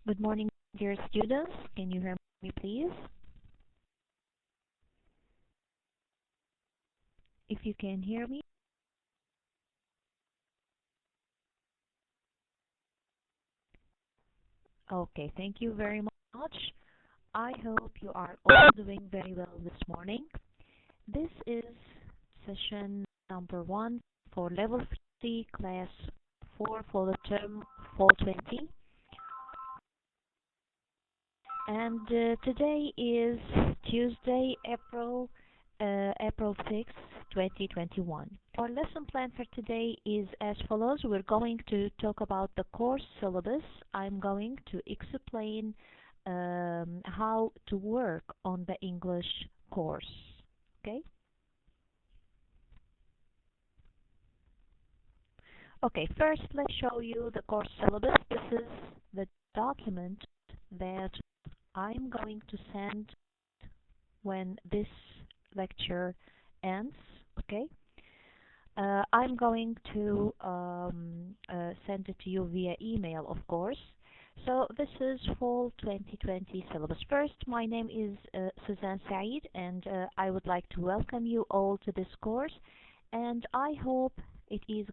Good morning, dear students. Can you hear me, please? If you can hear me. Okay, thank you very much. I hope you are all doing very well this morning. This is session number 1 for level 3, class 4 for the term fall 20. And today is Tuesday, April 6, 2021. Our lesson plan for today is as follows. We're going to talk about the course syllabus. I'm going to explain how to work on the English course. Okay? Okay, first let's show you the course syllabus. This is the document that I'm going to send when this lecture ends. Okay, I'm going to send it to you via email, of course. So this is fall 2020 syllabus. First, my name is Suzanne Saeed, and I would like to welcome you all to this course, and I hope it is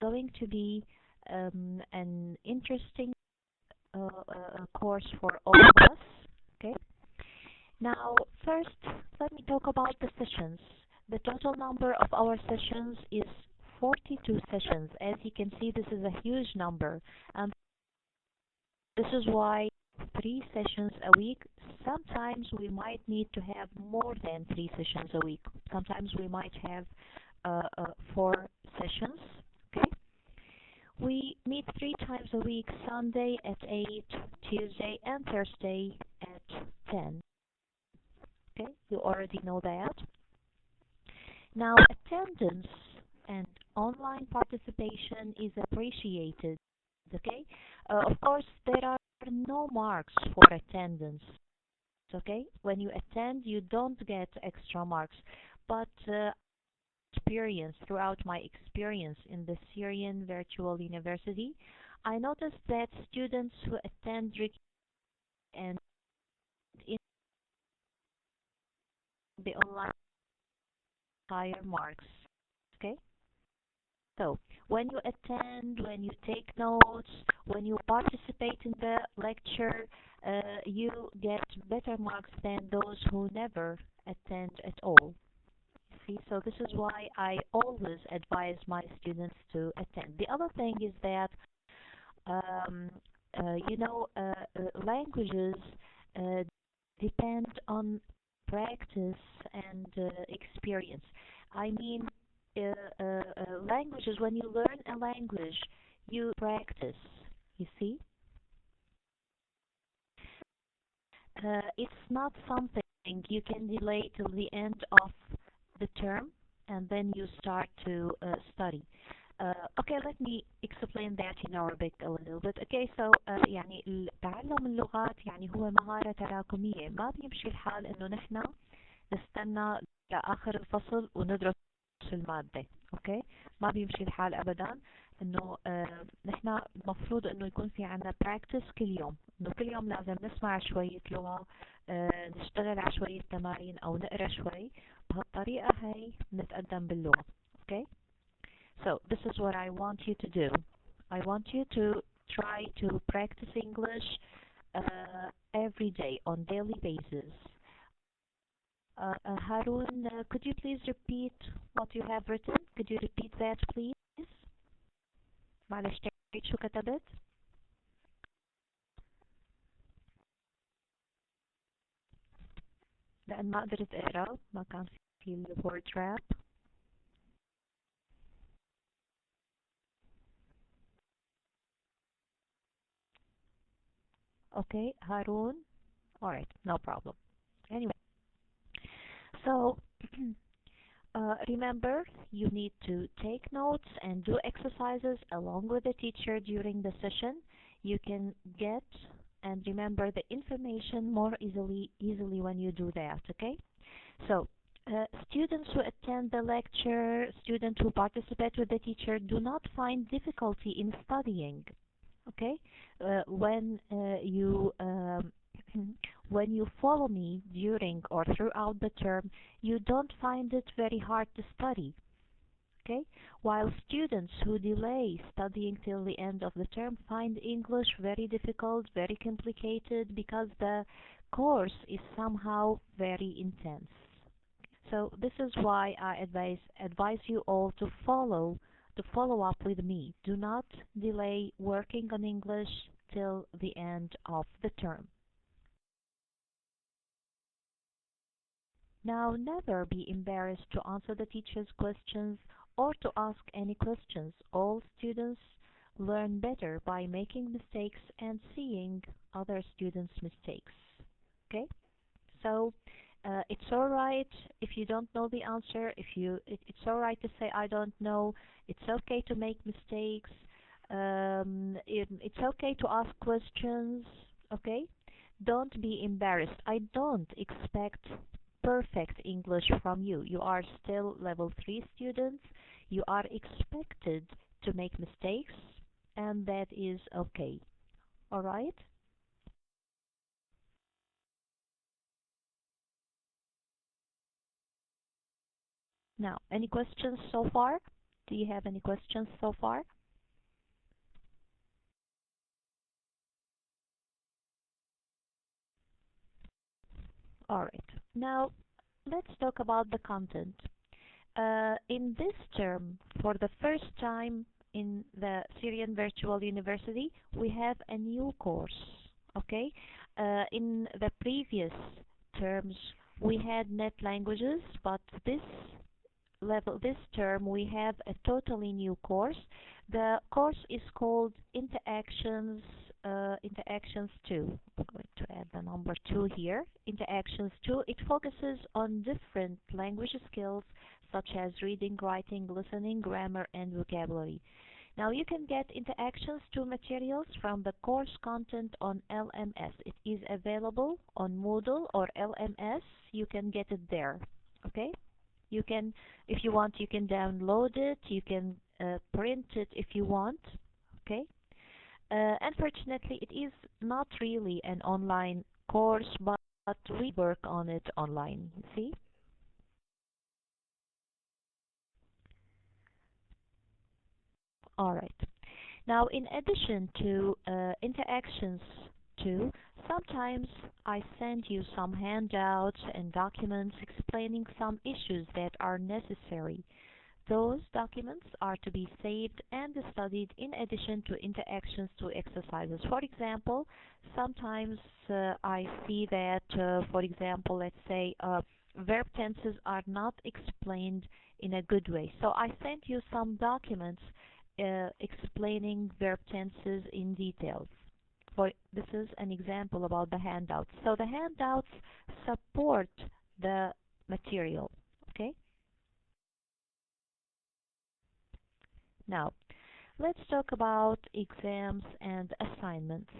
going to be an interesting course for all of us. Okay. Now, first, let me talk about the sessions. The total number of our sessions is 42 sessions. As you can see, this is a huge number. And this is why 3 sessions a week. Sometimes we might need to have more than 3 sessions a week. Sometimes we might have 4 sessions. Okay. We meet 3 times a week, Sunday at 8, Tuesday and Thursday at 10. Okay, you already know that. Now, attendance and online participation is appreciated. Okay, of course, there are no marks for attendance. Okay, when you attend, you don't get extra marks. But throughout my experience in the Syrian Virtual University, I noticed that students who attend and in the online higher marks. Okay, so when you attend, when you take notes, when you participate in the lecture, you get better marks than those who never attend at all. See, so this is why I always advise my students to attend. The other thing is that languages depend on practice and experience. I mean, languages, when you learn a language, you practice, you see? It's not something you can delay till the end of the term and then you start to study. Okay, let me explain that in Arabic a little bit. Okay, so يعني تعلم اللغات يعني هو مهارة تراكمية. ما بيمشي الحال إنه نحن نستنى لآخر الفصل وندرس المادة. اوكي، ما بيمشي الحال أبدا. إنه نحن المفروض إنه يكون في عنا براكتس كل يوم. إنه كل يوم لازم نسمع شوية لغة، نشتغل على شوية تمارين أو نقرأ شوي. بهالطريقة هاي نتقدم باللغة. Okay? So this is what I want you to do. I want you to try to practice English every day on daily basis. Harun, could you please repeat what you have written? Could you repeat that, please? معلش تعيد شو كتبت؟ لأن ما قدرت أقرأ، ما كان في الوورد تراب. Okay, Harun. Alright, no problem. Anyway, so remember, you need to take notes and do exercises along with the teacher during the session. You can get and remember the information more easily when you do that, okay? So, students who attend the lecture, students who participate with the teacher do not find difficulty in studying. Okay, you when you follow me during or throughout the term, you don't find it very hard to study. Okay, while students who delay studying till the end of the term find English very difficult, very complicated, because the course is somehow very intense. So this is why I advise you all to follow up with me. Do not delay working on English till the end of the term. Now, never be embarrassed to answer the teacher's questions or to ask any questions. All students learn better by making mistakes and seeing other students' mistakes. Okay? So it's all right if you don't know the answer. It's all right to say I don't know. It's okay to make mistakes. It's okay to ask questions. Okay? Don't be embarrassed. I don't expect perfect English from you. You are still level 3 students. You are expected to make mistakes, and that is okay. All right? Now, any questions so far? Do you have any questions so far? All right. Now, let's talk about the content. In this term, for the first time in the Syrian Virtual University, we have a new course. Okay? In the previous terms, we had net languages, but this term we have a totally new course. The course is called Interactions 2. I'm going to add the number 2 here. Interactions 2. It focuses on different language skills such as reading, writing, listening, grammar, and vocabulary. Now you can get Interactions 2 materials from the course content on LMS. It is available on Moodle or LMS. You can get it there. Okay? You can, if you want, you can download it. You can print it if you want. Okay? Unfortunately, it is not really an online course, but we work on it online. See? All right. Now, in addition to Interactions 2, sometimes I send you some handouts and documents explaining some issues that are necessary. Those documents are to be saved and studied in addition to Interactions 2 exercises. For example, sometimes I see that, for example, let's say verb tenses are not explained in a good way. So I sent you some documents explaining verb tenses in details. This is an example about the handouts. So the handouts support the material. Okay? Now, let's talk about exams and assignments.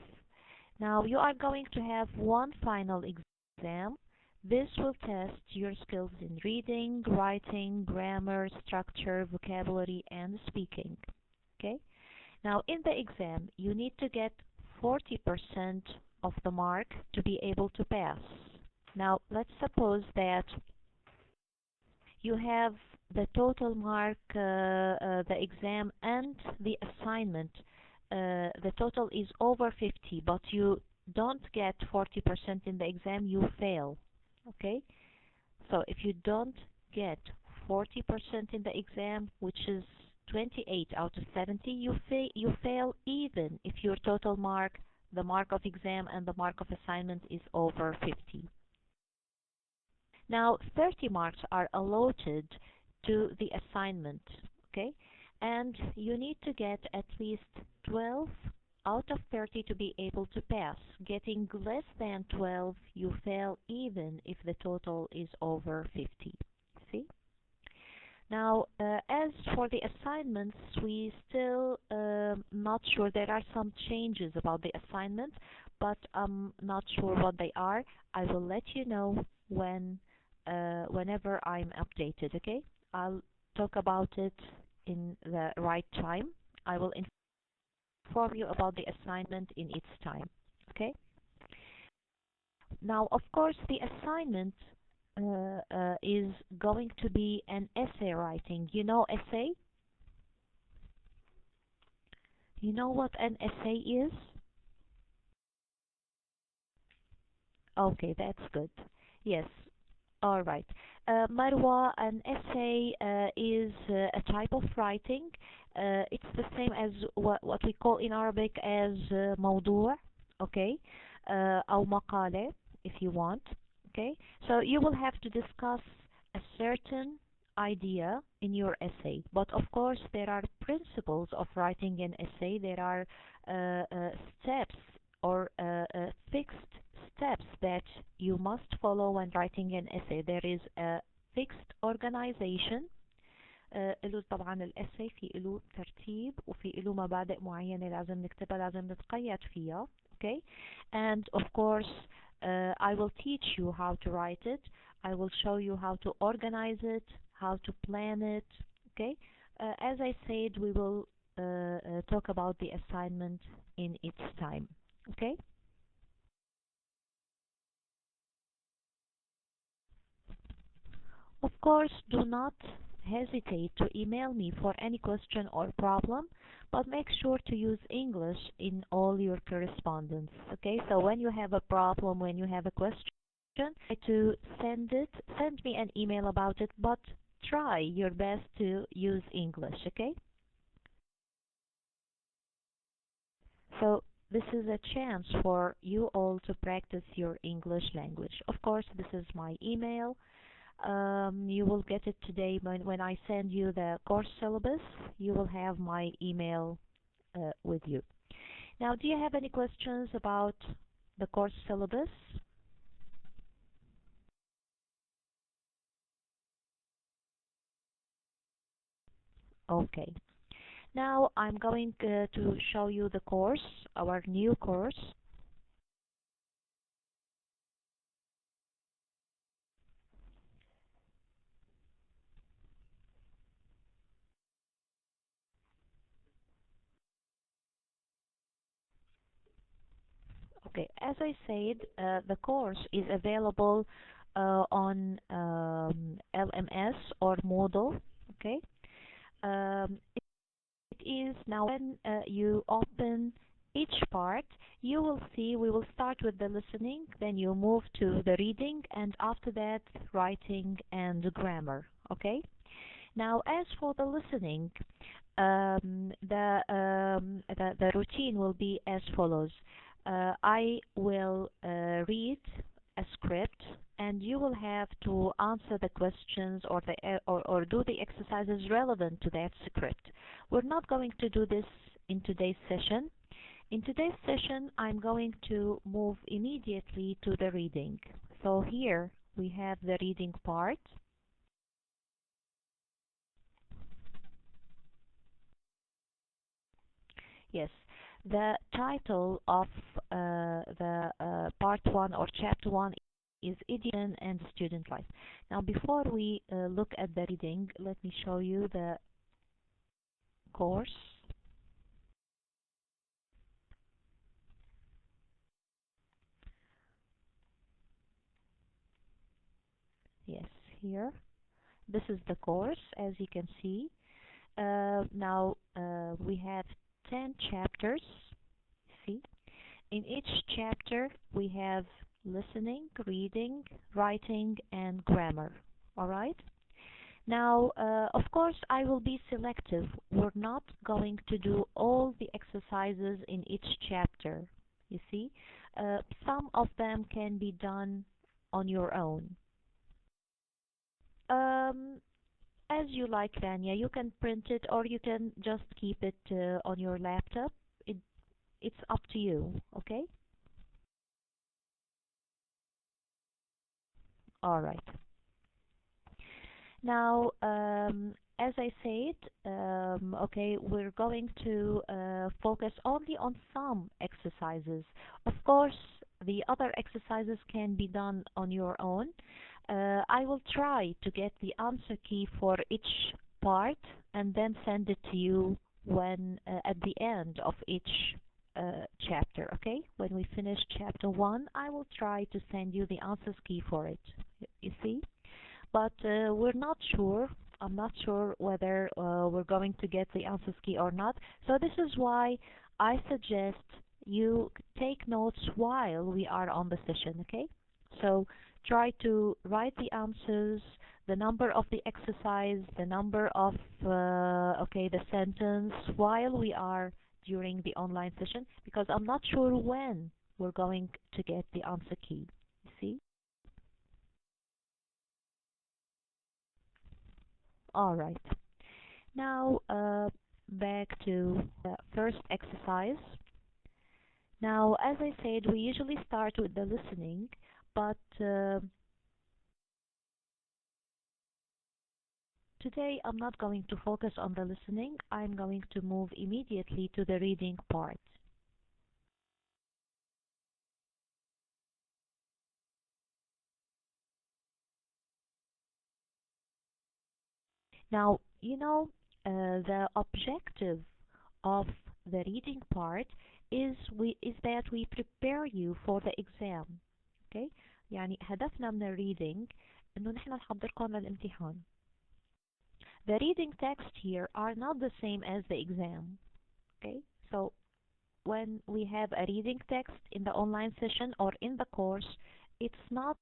Now, you are going to have one final exam. This will test your skills in reading, writing, grammar, structure, vocabulary, and speaking. Okay? Now, in the exam, you need to get 40% of the mark to be able to pass. Now, let's suppose that you have the total mark, the exam and the assignment, the total is over 50, but you don't get 40% in the exam, you fail. Okay? So if you don't get 40% in the exam, which is 28 out of 70, you fail even if your total mark, the mark of exam and the mark of assignment is over 50. Now 30 marks are allotted to the assignment, okay? And you need to get at least 12 out of 30 to be able to pass. Getting less than 12, you fail even if the total is over 50. See? Now, as for the assignments, we still not sure. There are some changes about the assignment, but I'm not sure what they are. I will let you know whenever I'm updated, okay? I'll talk about it in the right time. I will inform you about the assignment in its time. Okay? Now, of course, the assignment is going to be an essay writing. You know essay? You know what an essay is? Okay, that's good. Yes. All right. Marwa, an essay is a type of writing. It's the same as what we call in Arabic as موضوع, okay? أو مقالة, if you want, okay? So you will have to discuss a certain idea in your essay. But of course, there are principles of writing an essay. There are steps or fixed steps that you must follow when writing an essay. There is a fixed organization. له طبعا الاساي في له ترتيب وفي له مبادئ معينة لازم نكتبها لازم نتقيد فيها. Okay, and of course I will teach you how to write it. I will show you how to organize it, how to plan it. Okay, as I said, we will talk about the assignment in its time. Okay. Of course, do not hesitate to email me for any question or problem, but make sure to use English in all your correspondence. Okay, so when you have a problem, when you have a question, try to send me an email about it, but try your best to use English. Okay, so this is a chance for you all to practice your English language. Of course, this is my email. You will get it today when I send you the course syllabus. You will have my email with you. Now, do you have any questions about the course syllabus? Okay. Now I'm going to show you the course, our new course. Okay, as I said, the course is available on LMS or Moodle. Okay, it is now when you open each part, you will see we will start with the listening, then you move to the reading, and after that writing and grammar. Okay. Now, as for the listening, the routine will be as follows. I will read a script, and you will have to answer the questions or do the exercises relevant to that script. We're not going to do this in today's session. In today's session, I'm going to move immediately to the reading. So here we have the reading part. Yes, the title of the part 1 or chapter 1 is Education and Student Life. Now, before we look at the reading, let me show you the course. Yes, here. This is the course, as you can see. Now, we have 10 chapters. See? In each chapter, we have listening, reading, writing, and grammar. All right? Now, of course, I will be selective. We're not going to do all the exercises in each chapter. You see? Some of them can be done on your own. As you like, Vanya, you can print it or you can just keep it on your laptop. It's up to you, okay? All right. Now, as I said, okay, we're going to focus only on some exercises. Of course, the other exercises can be done on your own. I will try to get the answer key for each part and then send it to you when at the end of each chapter, okay? When we finish chapter 1, I will try to send you the answers key for it, you see? But we're not sure. I'm not sure whether we're going to get the answers key or not. So this is why I suggest you take notes while we are on the session, okay? So try to write the answers, the number of the exercise, the number of, the sentence while we are during the online session, because I'm not sure when we're going to get the answer key, you see? All right. Now back to the first exercise. Now, as I said, we usually start with the listening, but today I'm not going to focus on the listening. I'm going to move immediately to the reading part. Now, you know, the objective of the reading part is that we prepare you for the exam. Okay? يعني هدفنا من الريدنج إنه نحن نحضركم للامتحان. The reading text here are not the same as the exam. Okay? So when we have a reading text in the online session or in the course, it's not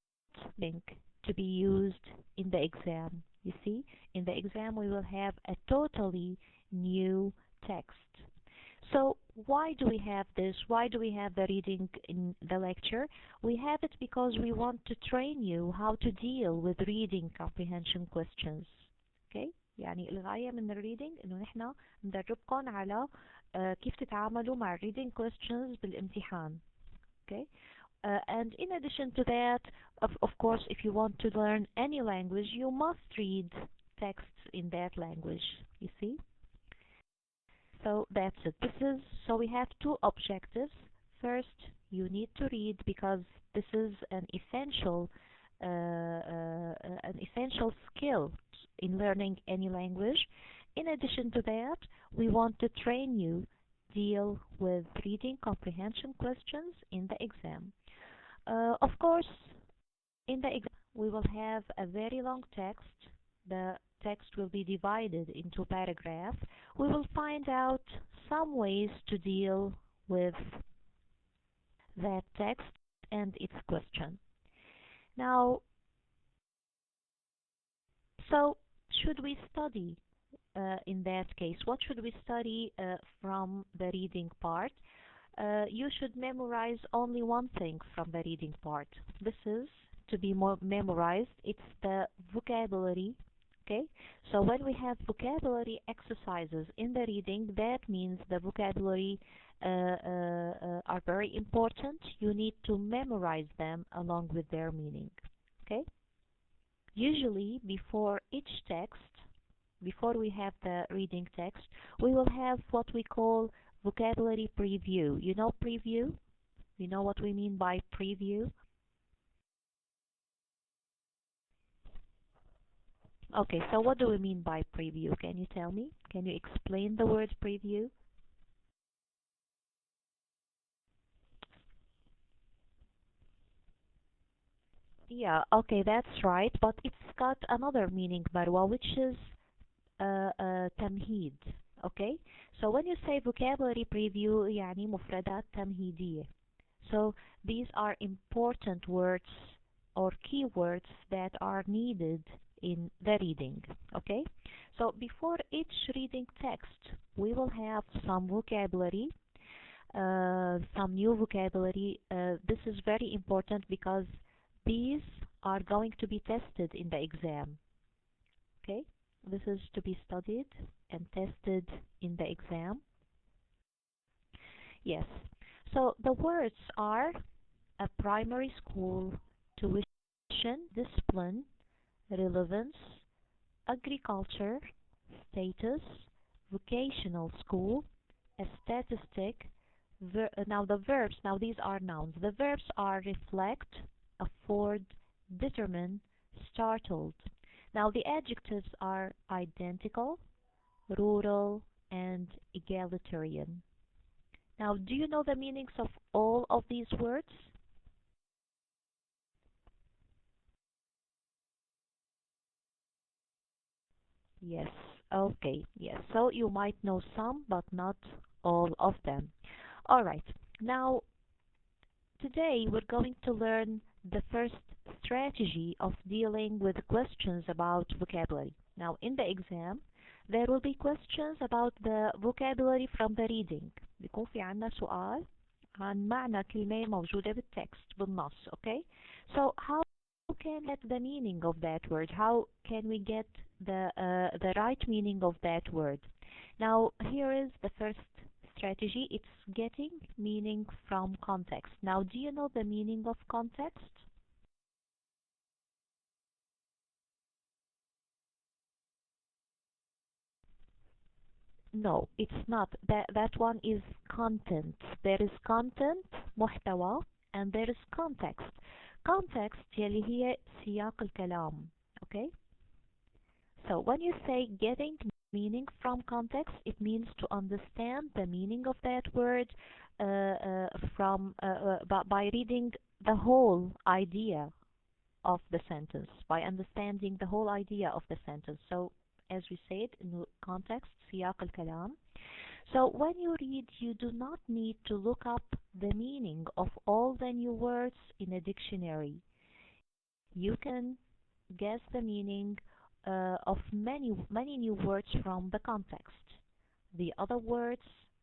link to be used in the exam. You see, in the exam we will have a totally new text. So why do we have this? Why do we have the reading in the lecture? We have it because we want to train you how to deal with reading comprehension questions. Okay? يعني الغاية من الريدنج إنه نحن ندربكم على كيف تتعاملوا مع reading questions بالامتحان. Okay? And in addition to that, of course, if you want to learn any language, you must read texts in that language, you see? So that's it. So we have two objectives. First, you need to read because this is an essential skill in learning any language. In addition to that, we want to train you deal with reading comprehension questions in the exam. Of course, in the exam, we will have a very long text. The text will be divided into paragraphs. We will find out some ways to deal with that text and its question. Now, so should we study in that case? What should we study from the reading part? You should memorize only one thing from the reading part. This is to be more memorized. It's the vocabulary. Okay, so when we have vocabulary exercises in the reading, that means the vocabulary are very important. You need to memorize them along with their meaning. Okay, usually before each text, before we have the reading text, we will have what we call vocabulary preview. You know preview? You know what we mean by preview? Okay, so what do we mean by preview? Can you tell me? Can you explain the word preview? Okay, that's right, but it's got another meaning, Marwa, which is تمهيد. Okay, so when you say vocabulary preview يعني مفردات تمهيدية. So these are important words or keywords that are needed in the reading. Okay, so before each reading text we will have some vocabulary, some new vocabulary. This is very important because these are going to be tested in the exam. Okay, this is to be studied and tested in the exam. Yes, so the words are a primary school, tuition, discipline, relevance, agriculture, status, vocational school, a statistic. Now the verbs, now these are nouns. The verbs are reflect, afford, determine, startled. Now the adjectives are identical, rural, and egalitarian. Now, do you know the meanings of all of these words? Yes, okay, yes. So you might know some, but not all of them. All right, now today we're going to learn the first strategy of dealing with questions about vocabulary. Now, in the exam, there will be questions about the vocabulary from the reading. بيكون في عنا سؤال عن معنى كلمة موجودة بالتكست بالنص, okay? So how can we get the meaning of that word? How can we get the right meaning of that word? Now, here is the first strategy. It's getting meaning from context. Now, do you know the meaning of context? No, it's not. That one is content. There is content, محتوى, and there is context. Context يلي هي سياق الكلام. Okay? So when you say getting meaning from context, it means to understand the meaning of that word by reading the whole idea of the sentence, by understanding the whole idea of the sentence. So as we said, in context, سياق الكلام. So when you read, you do not need to look up the meaning of all the new words in a dictionary. You can guess the meaning of many new words from the context, the other words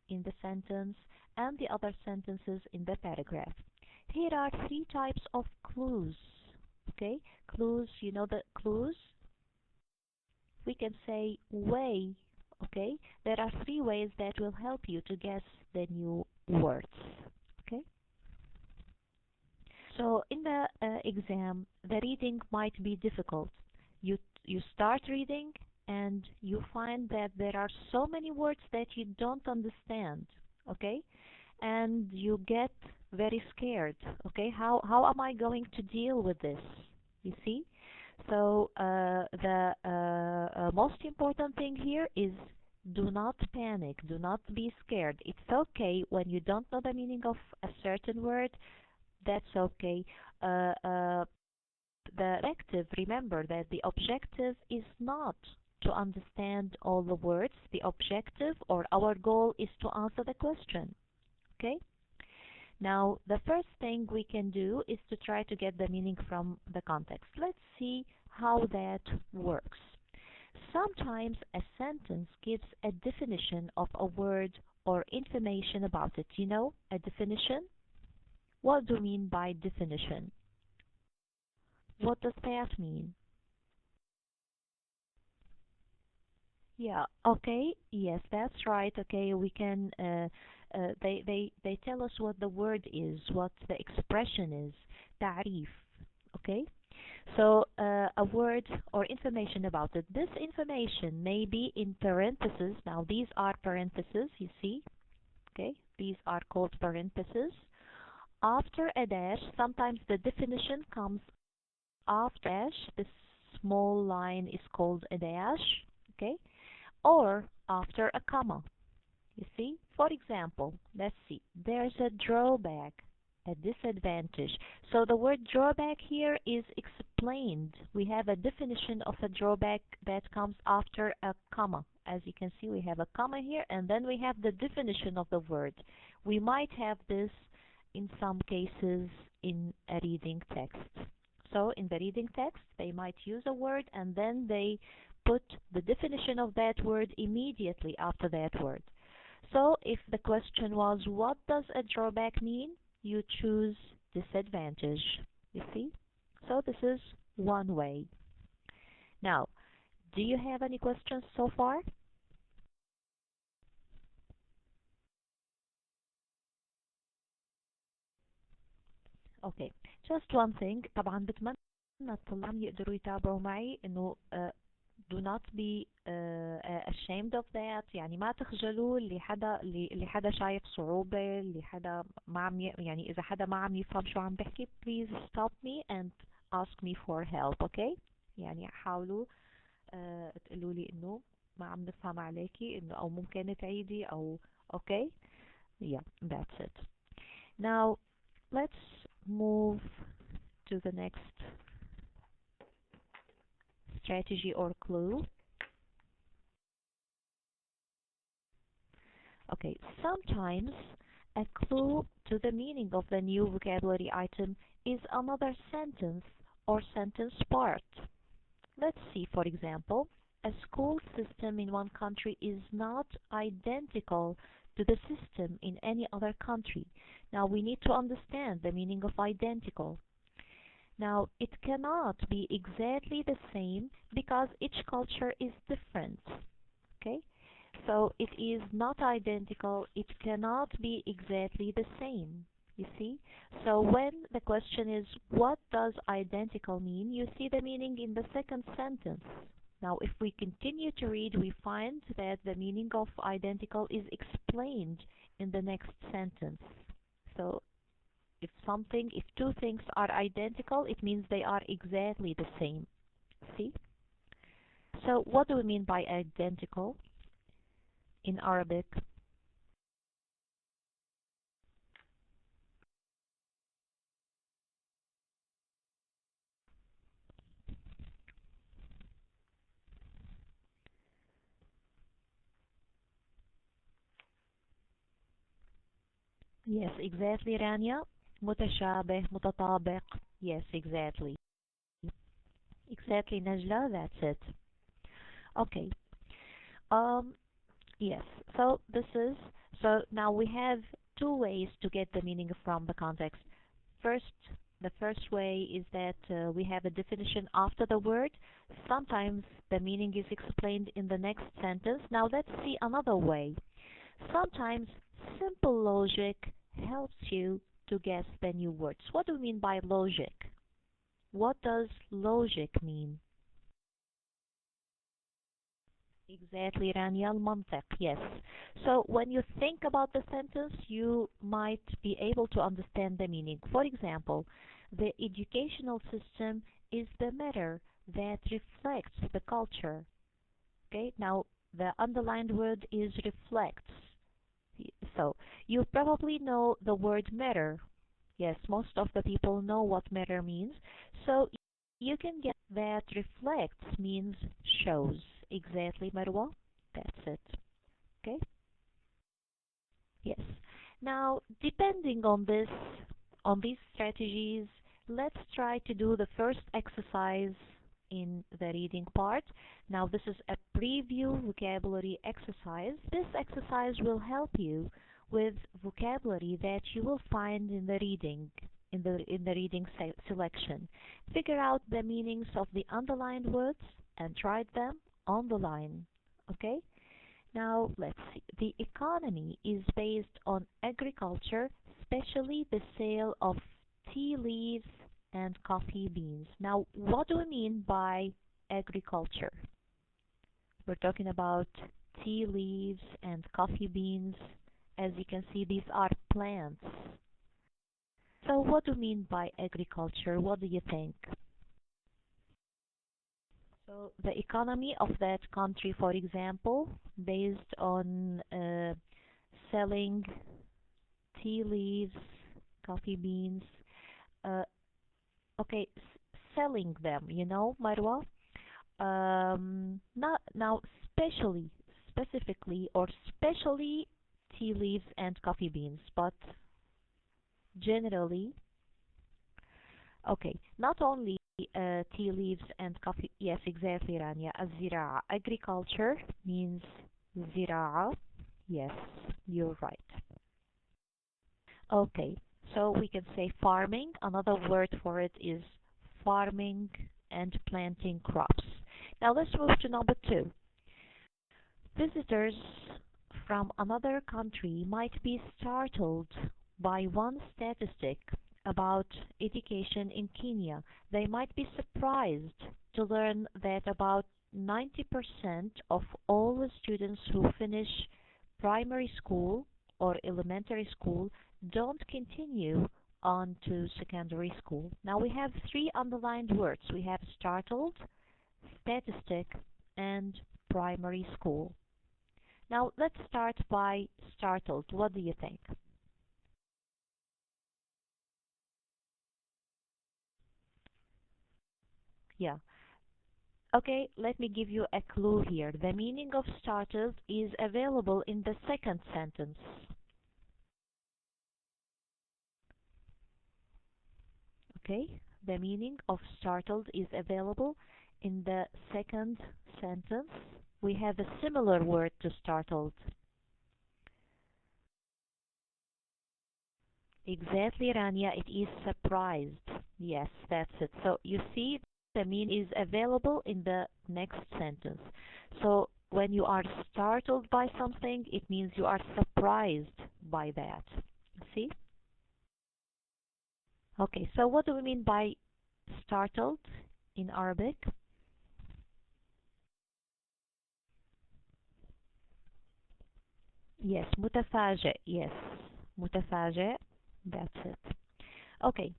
in the sentence, and the other sentences in the paragraph. Here are 3 types of clues. Okay, clues, you know the clues? We can say way. Okay, there are 3 ways that will help you to guess the new words. Okay, so in the exam, the reading might be difficult. You start reading and you find that there are so many words that you don't understand. Okay, and you get very scared. Okay, how am I going to deal with this? You see? So the most important thing here is do not panic, do not be scared. It's okay when you don't know the meaning of a certain word. That's okay. The objective, remember that the objective is not to understand all the words. The objective or our goal is to answer the question. Okay? Now, the first thing we can do is to try to get the meaning from the context. Let's see how that works. Sometimes a sentence gives a definition of a word or information about it. You know, a definition? What do you mean by definition? What does that mean? Yeah, okay, yes, that's right. Okay, we can, they tell us what the word is, what the expression is, تعريف, okay? So, a word or information about it. This information may be in parentheses. Now, these are parentheses, you see, okay? These are called parentheses. After a dash, sometimes the definition comes after dash. This small line is called a dash, okay? Or after a comma. You see? For example, let's see. There's a drawback, a disadvantage. So the word drawback here is explained. We have a definition of a drawback that comes after a comma. As you can see, we have a comma here, and then we have the definition of the word. We might have this in some cases in a reading text. So in the reading text, they might use a word and then they put the definition of that word immediately after that word. So if the question was, what does a drawback mean? You choose disadvantage. You see? So this is one way. Now, do you have any questions so far? Okay, just one thing. طبعا بتمنى الطلاب يقدروا يتابعوا معي إنه do not be ashamed of that. يعني ما تخجلوا اللي حدا شايف صعوبة، اللي حدا ما عم يعني إذا حدا ما عم يفهم شو عم بحكي please stop me and ask me for help. okay؟ يعني حاولوا تقولوا لي إنه ما عم نفهم عليكي إنه أو ممكن تعيدي أو okay. Yeah, that's it. Now let's move to the next strategy or clue. Okay, sometimes a clue to the meaning of the new vocabulary item is another sentence or sentence part. Let's see, for example, a school system in one country is not identical to the system in any other country. Now we need to understand the meaning of identical. Now it cannot be exactly the same because each culture is different. Okay? So it is not identical, it cannot be exactly the same. You see? So when the question is, what does identical mean? You see the meaning in the second sentence. Now if we continue to read, we find that the meaning of identical is explained in the next sentence. So if two things are identical, it means they are exactly the same. See? So what do we mean by identical in Arabic? Yes, exactly, Rania. متشابه, متطابق. Yes, exactly. Exactly, Najla, that's it. Okay. Yes, so now we have two ways to get the meaning from the context. The first way is that we have a definition after the word. Sometimes the meaning is explained in the next sentence. Now let's see another way. Sometimes simple logic helps you to guess the new words. What do we mean by logic? What does logic mean? Exactly, Rania, المنطق, yes. So when you think about the sentence, you might be able to understand the meaning. For example, the educational system is the matter that reflects the culture. Okay, now the underlined word is reflects. So you probably know the word matter. Yes, most of the people know what matter means. So you can get that reflects means shows. Exactly, Marwa. That's it. Okay? Yes. Now, depending on these strategies, let's try to do the first exercise in the reading part. Now, this is a preview vocabulary exercise. This exercise will help you with vocabulary that you will find in the reading selection. Figure out the meanings of the underlined words and try them on the line. Okay? Now let's see. The economy is based on agriculture, especially the sale of tea leaves and coffee beans. Now what do we mean by agriculture? We're talking about tea leaves and coffee beans. As you can see, these are plants. So what do you mean by agriculture? What do you think? So the economy of that country, for example, based on selling tea leaves, coffee beans, okay, selling them, Marwa? Not now, specifically, or specially tea leaves and coffee beans, but generally, okay, not only tea leaves and coffee. Yes, exactly, Rania. الزراعة. Agriculture means زراعة. Yes, you're right. Okay, so we can say farming. Another word for it is farming and planting crops. Now let's move to number 2. Visitors from another country might be startled by one statistic about education in Kenya. They might be surprised to learn that about 90% of all the students who finish primary school or elementary school don't continue on to secondary school. Now we have 3 underlined words. We have startled, statistic, and primary school. Now let's start by startled. What do you think? Yeah. Okay, let me give you a clue here. The meaning of startled is available in the second sentence. Okay, the meaning of startled is available in the second sentence. We have a similar word to startled. Exactly, Rania, it is surprised. Yes, that's it. So you see, the meaning is available in the next sentence. So when you are startled by something, it means you are surprised by that. See? Okay, so what do we mean by startled in Arabic? Yes, متفاجئ. Yes, متفاجئ. That's it. Okay.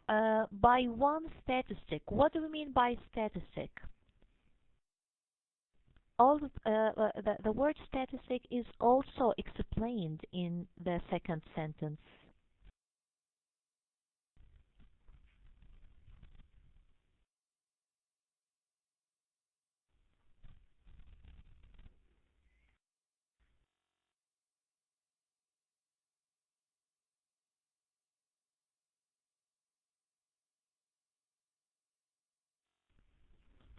By one statistic. What do we mean by statistic? The word statistic is also explained in the second sentence.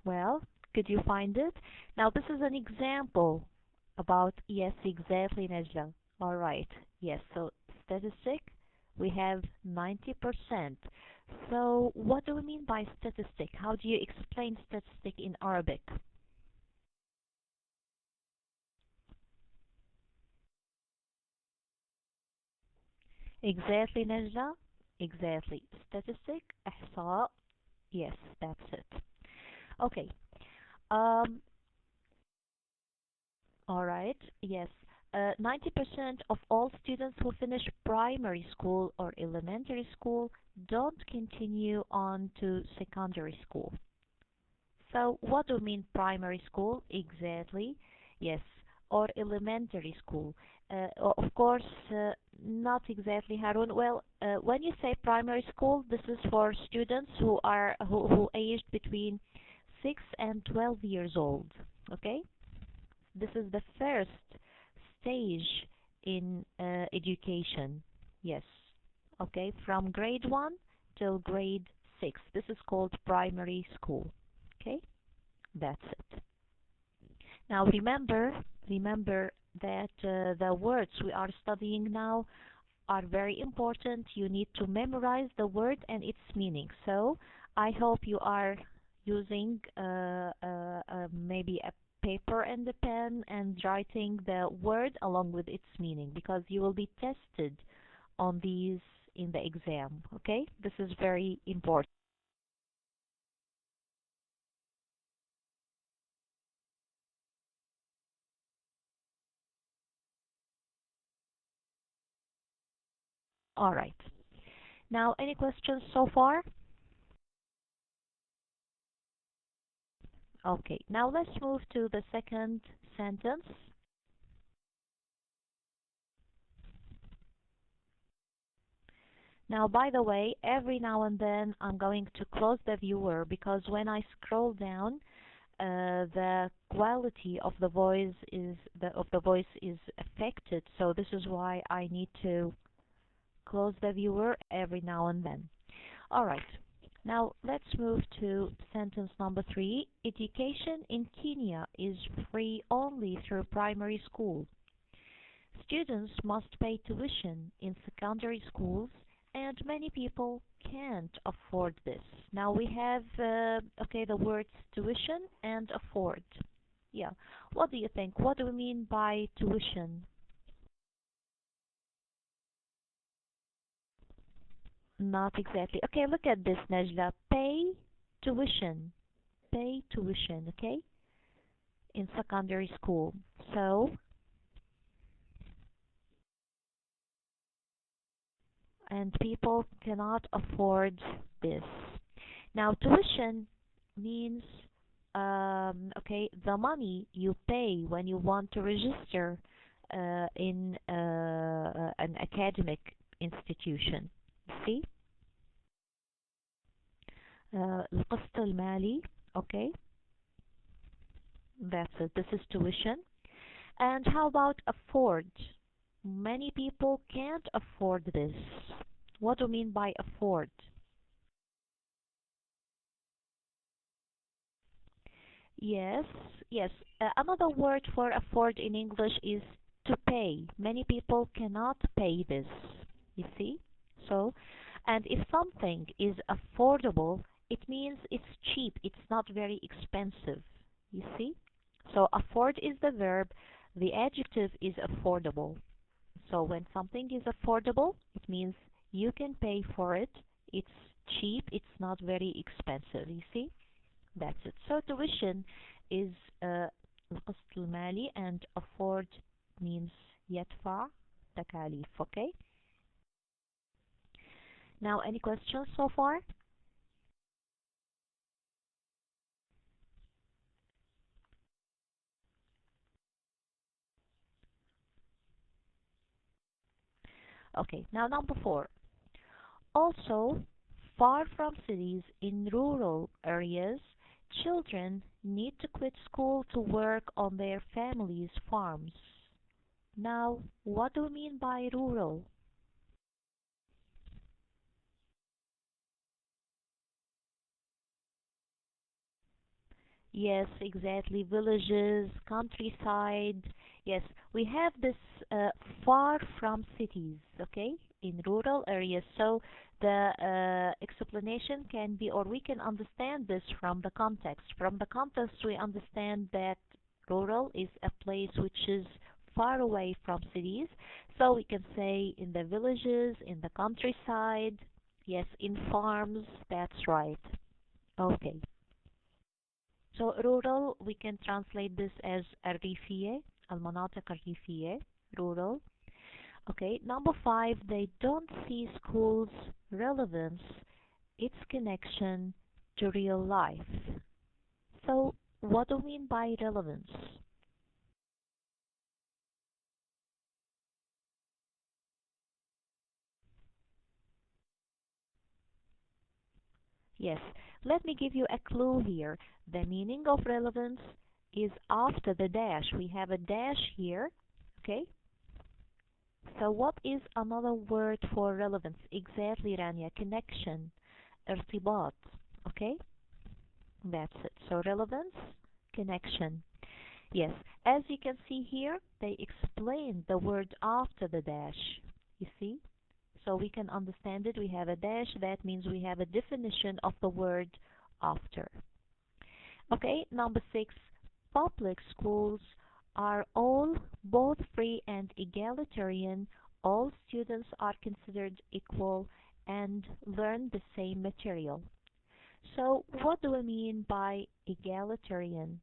Well, could you find it? Now this is an example about, yes, exactly, Najla. All right. Yes, so statistic, we have 90%. So what do we mean by statistic? How do you explain statistic in Arabic? Exactly, Najla. Exactly. Statistic, إحصاء. Yes, that's it. Okay. Um, all right. Yes. 90% of all students who finish primary school or elementary school don't continue on to secondary school. So what do you mean primary school? Exactly. Yes. Or elementary school. Of course, not exactly, Harun. Well, when you say primary school, this is for students who aged between 6 and 12 years old. Okay? This is the first stage in education. Yes. Okay, from grade 1 till grade 6. This is called primary school. Okay? That's it. Now remember that the words we are studying now are very important. You need to memorize the word and its meaning. So I hope you are using maybe a paper and a pen and writing the word along with its meaning, because you will be tested on these in the exam. Okay, this is very important. All right. Now, any questions so far? Okay, now let's move to the second sentence. Now, by the way, every now and then I'm going to close the viewer, because when I scroll down, the quality of the voice is affected. So this is why I need to close the viewer every now and then. All right. Now let's move to sentence number 3. Education in Kenya is free only through primary school. Students must pay tuition in secondary schools, and many people can't afford this. Now we have okay, the words tuition and afford. Yeah. What do you think? What do we mean by tuition? Not exactly. Okay, look at this, Najla. Pay tuition. Pay tuition, okay? In secondary school. So, and people cannot afford this. Now, tuition means okay, the money you pay when you want to register in an academic institution. See? القسط المالي. Okay, that's it. This is tuition. And how about afford? Many people can't afford this. What do you mean by afford? Yes, yes. Another word for afford in English is to pay. Many people cannot pay this. You see? So, and if something is affordable, it means it's cheap. It's not very expensive. You see? So afford is the verb. The adjective is affordable. So when something is affordable, it means you can pay for it. It's cheap. It's not very expensive. You see? That's it. So tuition is القسط المالي and afford means يدفع تكاليف. Okay? Now any questions so far? Okay, now number 4. Also, far from cities in rural areas, children need to quit school to work on their families' farms. Now, what do we mean by rural? Yes, exactly. Villages, countryside. Yes, we have this far from cities, okay, in rural areas. So the explanation can be, or we can understand this from the context. From the context, we understand that rural is a place which is far away from cities. So we can say in the villages, in the countryside, yes, in farms. That's right. Okay. So rural, we can translate this as الريفية, المناطق الريفية, rural. Okay, number 5, they don't see school's relevance, its connection to real life. So what do we mean by relevance? Yes, let me give you a clue here. The meaning of relevance is after the dash. We have a dash here, okay? So what is another word for relevance? Exactly, Rania, connection, ارتباط, okay? That's it. So relevance, connection. Yes, as you can see here, they explain the word after the dash, you see? So we can understand it. We have a dash. That means we have a definition of the word after. Okay, number 6. Public schools are all both free and egalitarian. All students are considered equal and learn the same material. So what do we mean by egalitarian?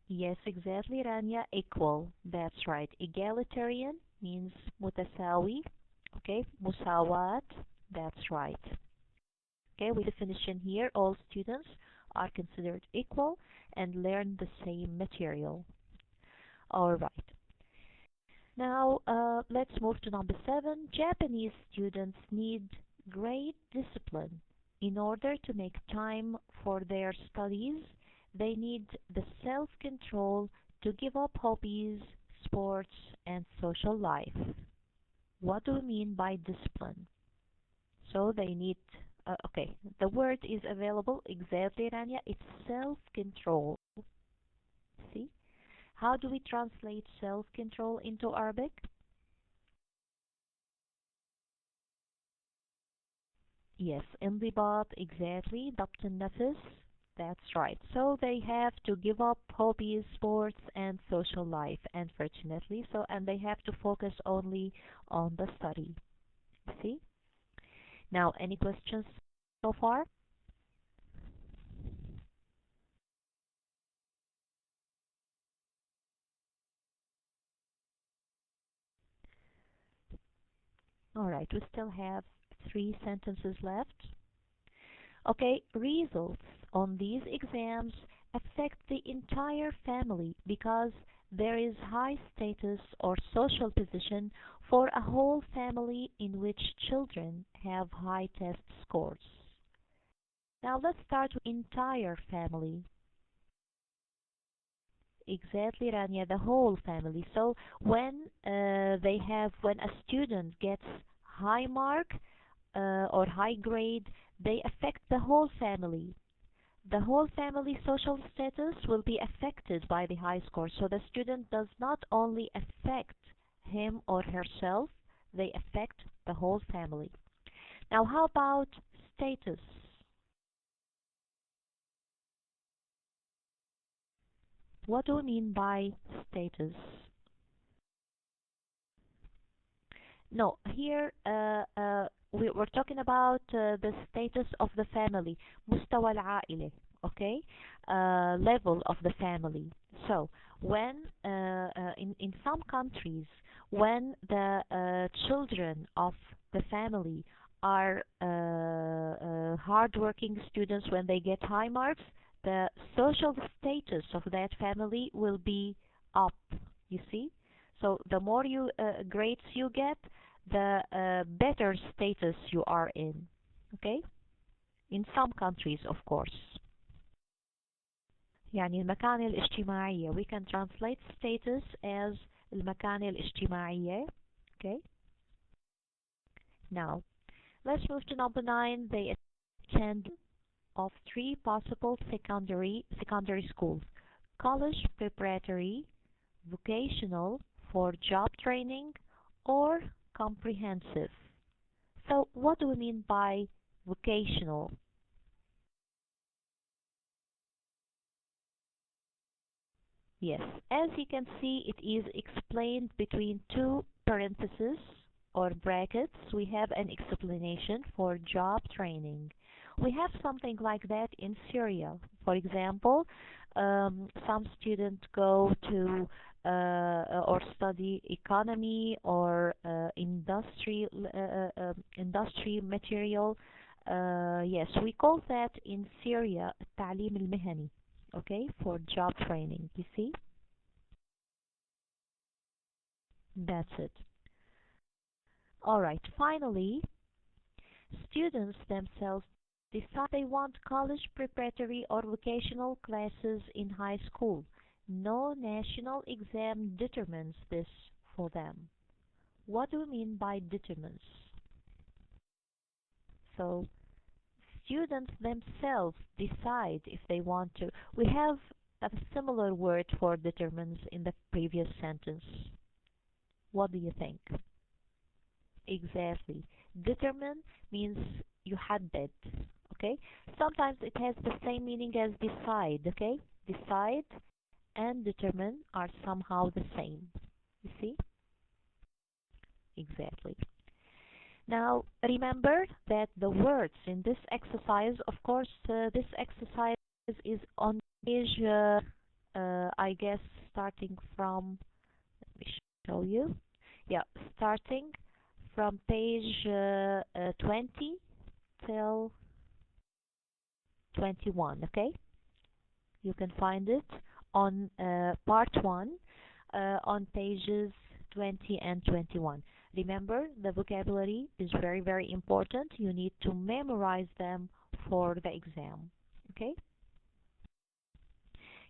Yes, exactly, Rania. Equal. That's right. Egalitarian means متساوي. Okay, مساواة. That's right. Okay, with definition here, all students are considered equal and learn the same material. All right. Now, let's move to number 7. Japanese students need great discipline. In order to make time for their studies, they need the self-control to give up hobbies, sports, and social life. What do we mean by discipline? So they need, okay, the word is available exactly, Rania. It's self-control. See? How do we translate self-control into Arabic? Yes, انضباط, exactly. ضبط النفس. That's right. So they have to give up hobbies, sports, and social life, unfortunately. So, and they have to focus only on the study. See? Now, any questions so far? All right, we still have 3 sentences left. Okay, results on these exams affect the entire family because there is high status or social position for a whole family in which children have high test scores. Now let's start with entire family. Exactly, Rania, the whole family. So when when a student gets high mark or high grade, they affect the whole family. The whole family social status will be affected by the high score. So the student does not only affect him or herself, they affect the whole family. Now how about status? What do we mean by status? No, here we're talking about the status of the family, مستوى العائلة, okay? Level of the family. So when in some countries, when the children of the family are hardworking students, when they get high marks, the social status of that family will be up, you see? So the more grades you get, the better status you are in. Okay? In some countries, of course. يعني المكانة الاجتماعية. We can translate status as المكانة الاجتماعية. Okay? Now, let's move to number 9. They attend of 3 possible secondary schools: college preparatory, vocational for job training, or comprehensive. So what do we mean by vocational? Yes, as you can see, it is explained between 2 parentheses or brackets. We have an explanation for job training. We have something like that in Syria. For example, some students go to or study economy or industry material. Yes, we call that in Syria التعليم المهني. Okay, for job training, you see? That's it. Alright, finally, students themselves decide they want college preparatory or vocational classes in high school. No national exam determines this for them. What do we mean by determines? So, students themselves decide if they want to. We have a similar word for determines in the previous sentence. What do you think? Exactly. Determine means يحدد. Okay? Sometimes it has the same meaning as decide. Okay? Decide and determine are somehow the same. You see? Exactly. Now, remember that the words in this exercise, of course, this exercise is on page, I guess, starting from, let me show you. Yeah, starting from page 20 till 21, okay? You can find it on part 1 on pages 20 and 21. Remember, the vocabulary is very, very important. You need to memorize them for the exam. Okay?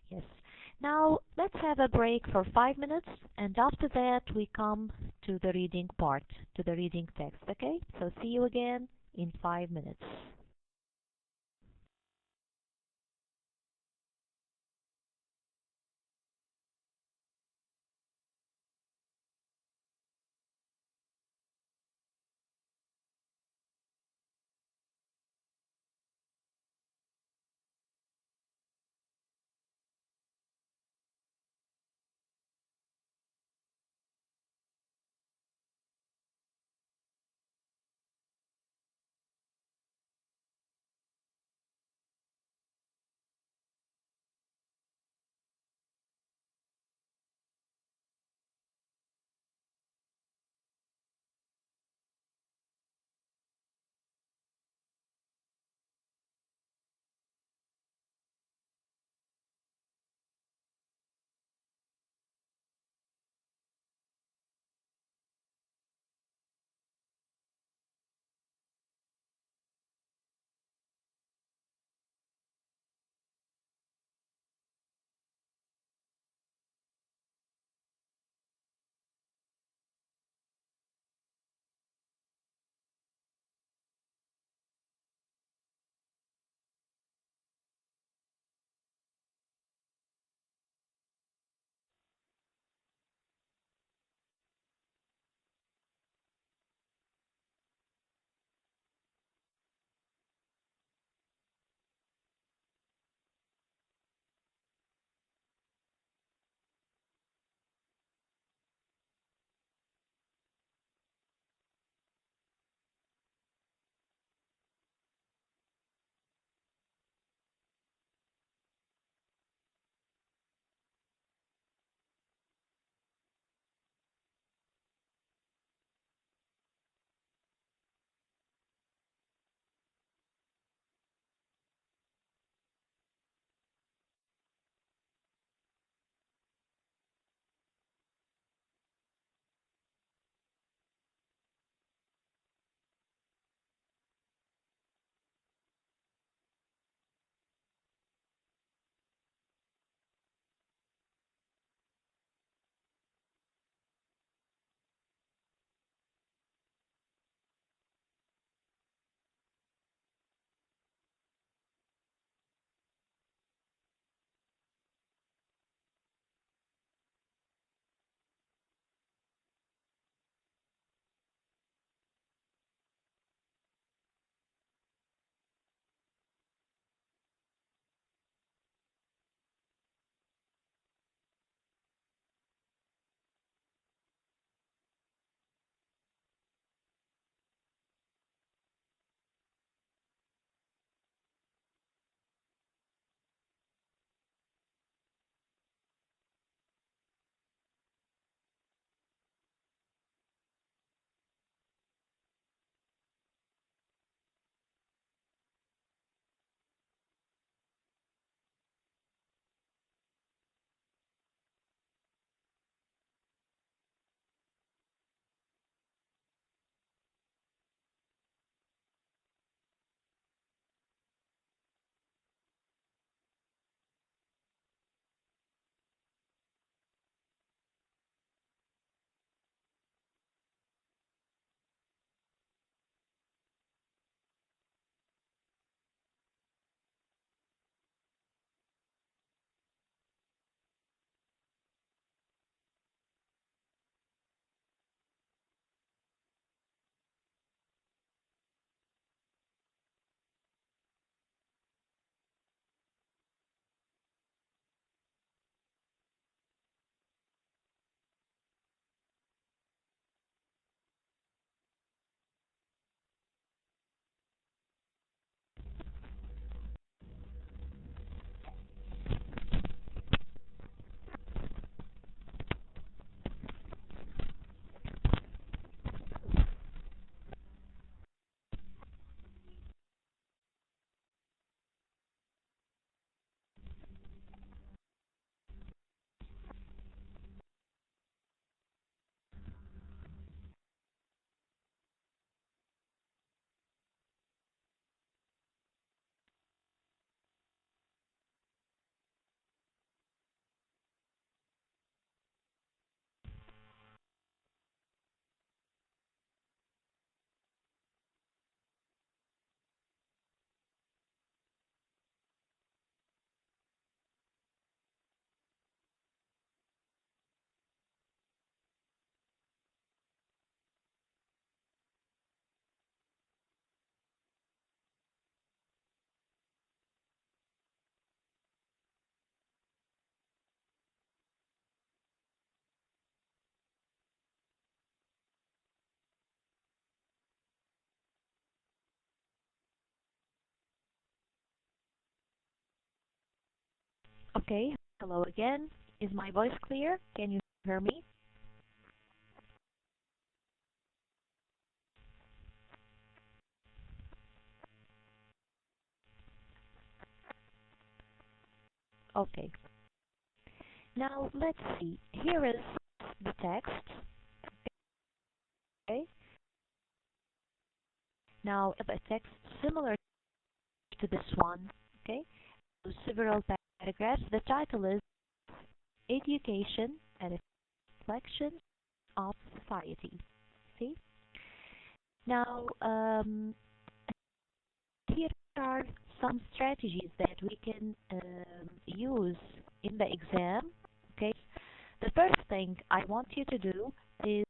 Yes. Now, let's have a break for 5 minutes, and after that, we come to the reading part, to the reading text. Okay? So, see you again in 5 minutes. Okay, hello again. Is my voice clear? Can you hear me? Okay. Now let's see. Here is the text. Okay. Now a text similar to this one. Okay. Several paragraphs. The title is Education and Reflections of Society. See? Now here are some strategies that we can use in the exam. Okay. The first thing I want you to do is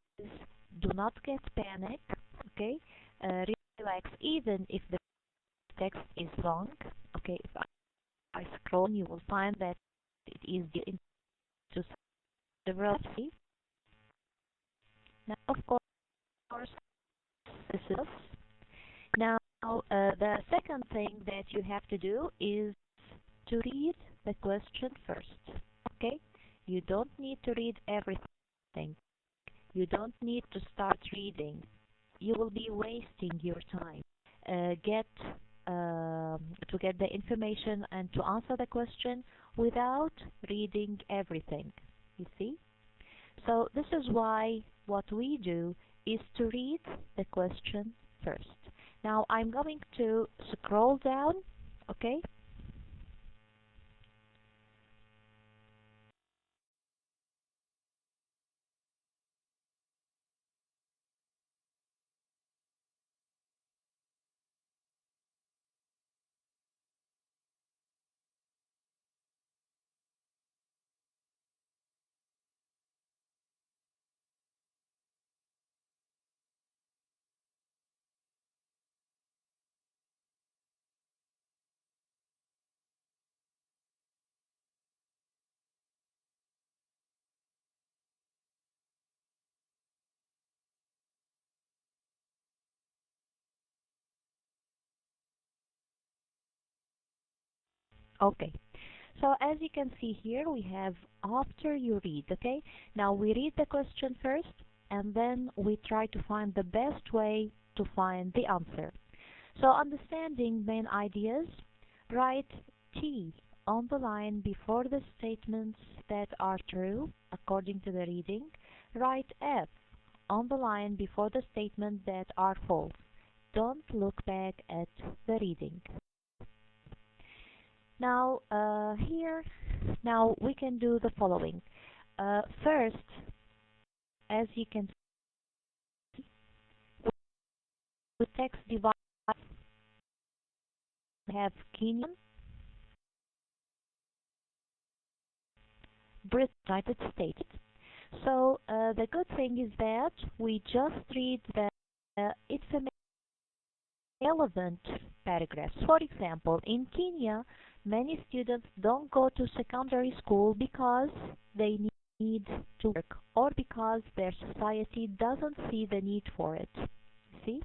do not get panic. Okay. Relax even if the text is long. Okay. If I scroll, you will find that it is into several. Now, of course, this is. Now, the second thing that you have to do is to read the question first. Okay? You don't need to read everything. You don't need to start reading. You will be wasting your time. Get to get the information and to answer the question without reading everything. You see? So this is why what we do is to read the question first. Now I'm going to scroll down, okay? Okay. So as you can see here, we have after you read, okay? Now we read the question first, and then we try to find the best way to find the answer. So understanding main ideas, write T on the line before the statements that are true according to the reading. Write F on the line before the statements that are false. Don't look back at the reading. Now now we can do the following. First, as you can see, with text divide, we have Kenyan, British, United States. So the good thing is that we just read the it's a relevant paragraphs. For example, in Kenya, many students don't go to secondary school because they need to work or because their society doesn't see the need for it. See?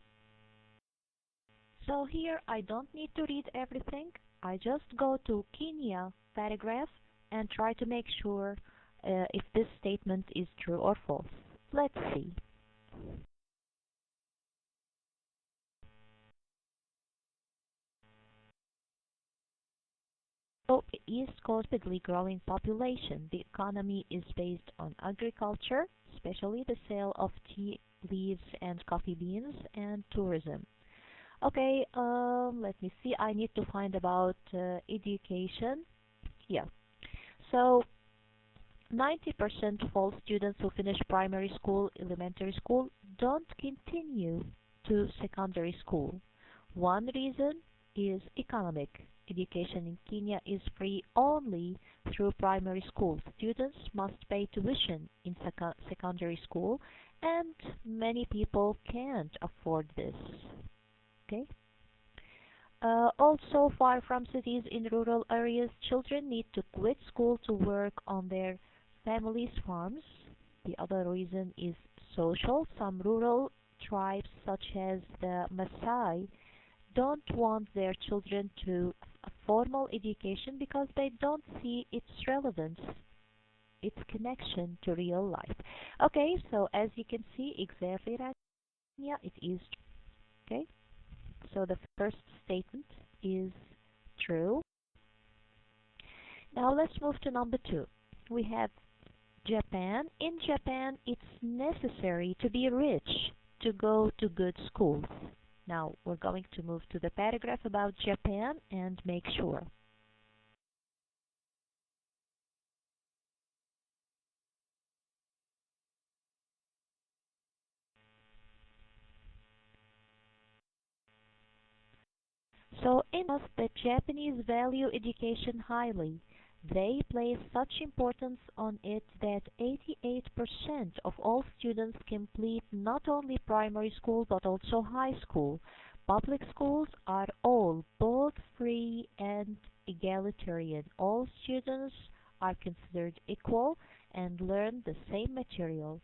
So here I don't need to read everything. I just go to Kenya paragraph and try to make sure if this statement is true or false. Let's see. So East Coast rapidly growing population. The economy is based on agriculture, especially the sale of tea leaves and coffee beans, and tourism. Okay, let me see. I need to find about education. Yeah. So 90% of all students who finish primary school, elementary school, don't continue to secondary school. One reason is economic. Education in Kenya is free only through primary school. Students must pay tuition in secondary school, and many people can't afford this. Okay. Also, far from cities in rural areas, children need to quit school to work on their families' farms. The other reason is social. Some rural tribes, such as the Maasai, don't want their children to formal education because they don't see its relevance, its connection to real life. Okay, so as you can see, exactly, Rania, it is true. Okay, so the first statement is true. Now let's move to number 2. We have Japan. In Japan, it's necessary to be rich to go to good schools. Now we're going to move to the paragraph about Japan and make sure. So in us, the Japanese value education highly. They place such importance on it that 88% of all students complete not only primary school but also high school. Public schools are all both free and egalitarian. All students are considered equal and learn the same material.